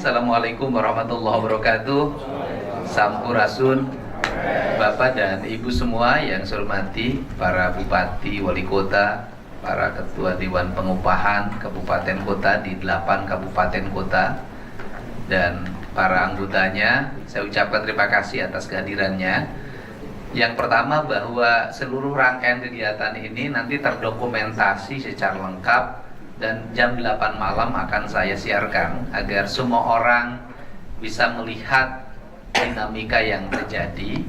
Assalamualaikum warahmatullahi wabarakatuh. Sampurasun, Bapak dan Ibu semua yang saya hormati, para bupati, wali kota, para ketua dewan pengupahan kabupaten kota di 8 kabupaten kota, dan para anggotanya. Saya ucapkan terima kasih atas kehadirannya. Yang pertama, bahwa seluruh rangkaian kegiatan ini nanti terdokumentasi secara lengkap dan jam 8 malam akan saya siarkan agar semua orang bisa melihat dinamika yang terjadi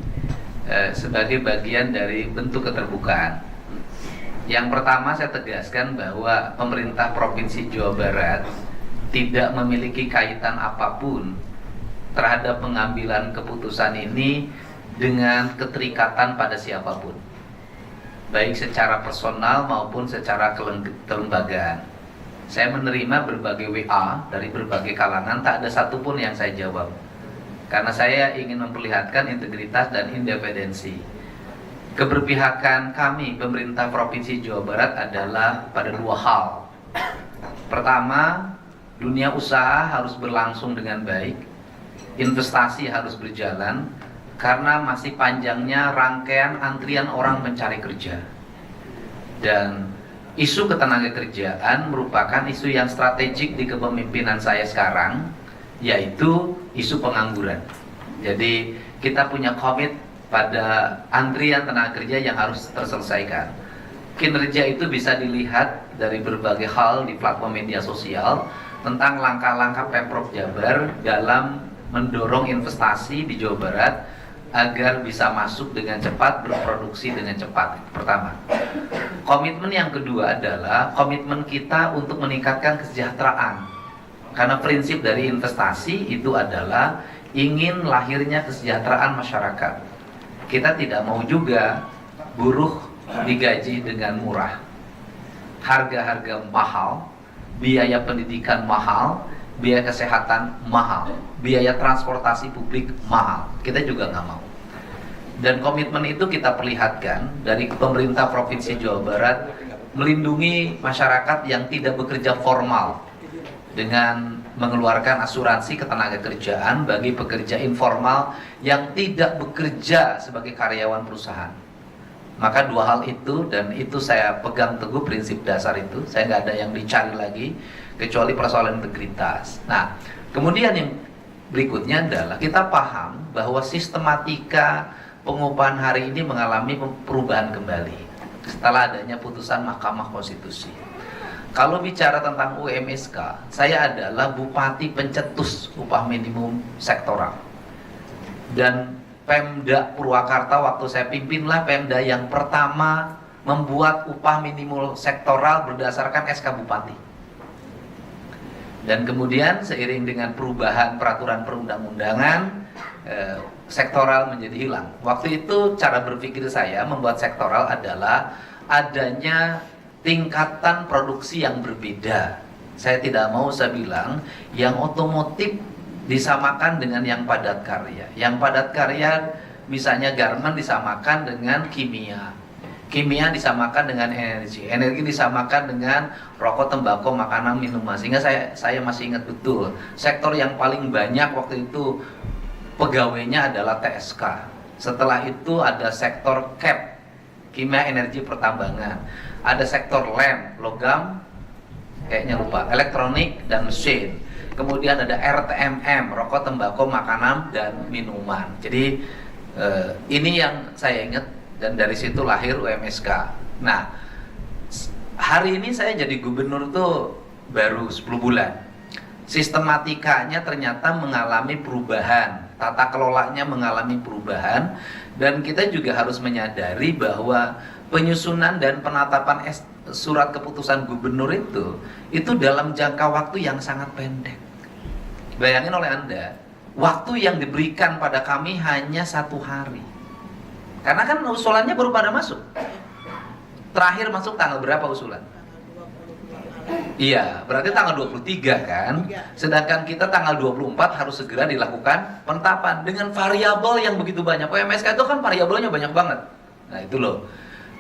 sebagai bagian dari bentuk keterbukaan. Yang pertama, saya tegaskan bahwa pemerintah Provinsi Jawa Barat tidak memiliki kaitan apapun terhadap pengambilan keputusan ini dengan keterikatan pada siapapun, baik secara personal maupun secara kelembagaan. Saya menerima berbagai WA dari berbagai kalangan, tak ada satupun yang saya jawab, karena saya ingin memperlihatkan integritas dan independensi. Keberpihakan kami, pemerintah Provinsi Jawa Barat, adalah pada dua hal. Pertama, dunia usaha harus berlangsung dengan baik, investasi harus berjalan, karena masih panjangnya rangkaian antrian orang mencari kerja. Dan isu ketenagakerjaan merupakan isu yang strategik di kepemimpinan saya sekarang, yaitu isu pengangguran. Jadi kita punya komit pada antrian tenaga kerja yang harus terselesaikan. Kinerja itu bisa dilihat dari berbagai hal di platform media sosial tentang langkah-langkah Pemprov Jabar dalam mendorong investasi di Jawa Barat agar bisa masuk dengan cepat, berproduksi dengan cepat. Pertama. Komitmen yang kedua adalah komitmen kita untuk meningkatkan kesejahteraan. Karena prinsip dari investasi itu adalah ingin lahirnya kesejahteraan masyarakat. Kita tidak mau juga buruh digaji dengan murah, harga-harga mahal, biaya pendidikan mahal, biaya kesehatan mahal, biaya transportasi publik mahal. Kita juga nggak mau. Dan komitmen itu kita perlihatkan dari pemerintah Provinsi Jawa Barat melindungi masyarakat yang tidak bekerja formal dengan mengeluarkan asuransi ketenagakerjaan bagi pekerja informal yang tidak bekerja sebagai karyawan perusahaan. Maka dua hal itu, dan itu saya pegang teguh prinsip dasar itu, saya nggak ada yang dicari lagi kecuali persoalan integritas. Nah, kemudian yang berikutnya adalah kita paham bahwa sistematika pengupahan hari ini mengalami perubahan kembali setelah adanya putusan Mahkamah Konstitusi. Kalau bicara tentang UMSK, saya adalah bupati pencetus upah minimum sektoral. Dan Pemda Purwakarta waktu saya pimpinlah Pemda yang pertama membuat upah minimum sektoral berdasarkan SK Bupati. Dan kemudian seiring dengan perubahan peraturan perundang-undangan, sektoral menjadi hilang. Waktu itu cara berpikir saya membuat sektoral adalah adanya tingkatan produksi yang berbeda. Saya tidak mau saya bilang yang otomotif disamakan dengan yang padat karya. Yang padat karya misalnya garment disamakan dengan kimia. Kimia disamakan dengan energi. Energi disamakan dengan rokok, tembakau, makanan, minuman. Sehingga saya masih ingat betul. Sektor yang paling banyak waktu itu pegawainya adalah TSK. Setelah itu ada sektor CAP, kimia, energi, pertambangan. Ada sektor lem, logam, kayaknya lupa, elektronik dan mesin. Kemudian ada RTMM, rokok, tembakau, makanan dan minuman. Jadi ini yang saya ingat, dan dari situ lahir UMSK. Nah, hari ini saya jadi gubernur tuh baru 10 bulan. Sistematikanya ternyata mengalami perubahan, tata kelolanya mengalami perubahan, dan kita juga harus menyadari bahwa penyusunan dan penetapan surat keputusan gubernur itu dalam jangka waktu yang sangat pendek. Bayangin oleh Anda, waktu yang diberikan pada kami hanya 1 hari. Karena kan usulannya baru pada masuk. Terakhir masuk tanggal berapa usulan? Iya, berarti tanggal 23 kan. Sedangkan kita tanggal 24 harus segera dilakukan penetapan dengan variabel yang begitu banyak. UMSK itu kan variabelnya banyak banget. Nah, itu loh.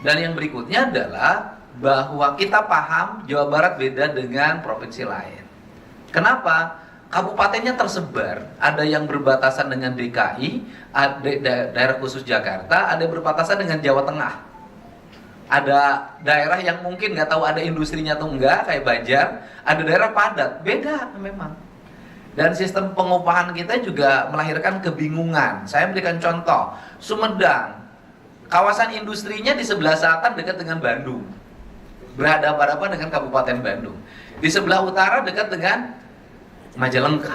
Dan yang berikutnya adalah bahwa kita paham Jawa Barat beda dengan provinsi lain. Kenapa? kabupatennya tersebar, ada yang berbatasan dengan DKI, ada daerah khusus Jakarta, ada yang berbatasan dengan Jawa Tengah. Ada daerah yang mungkin nggak tahu ada industrinya atau enggak, kayak Banjar, ada daerah padat, beda memang. Dan sistem pengupahan kita juga melahirkan kebingungan. Saya berikan contoh, Sumedang, kawasan industrinya di sebelah selatan dekat dengan Bandung, berhadapan-hadapan dengan Kabupaten Bandung. Di sebelah utara dekat dengan Majalengka.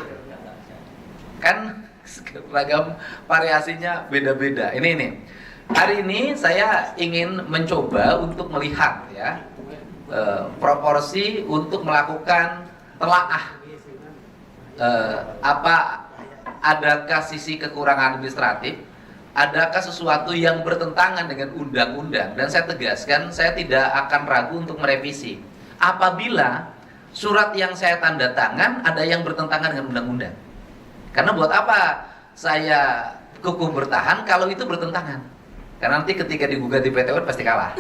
Kan ragam variasinya beda-beda. Ini. Hari ini saya ingin mencoba untuk melihat ya proporsi untuk melakukan telaah. Adakah sisi kekurangan administratif? Adakah sesuatu yang bertentangan dengan undang-undang? Dan saya tegaskan, saya tidak akan ragu untuk merevisi apabila surat yang saya tanda tangan ada yang bertentangan dengan undang-undang. Karena buat apa saya kukuh bertahan kalau itu bertentangan? Karena nanti ketika digugat di PT UN pasti kalah.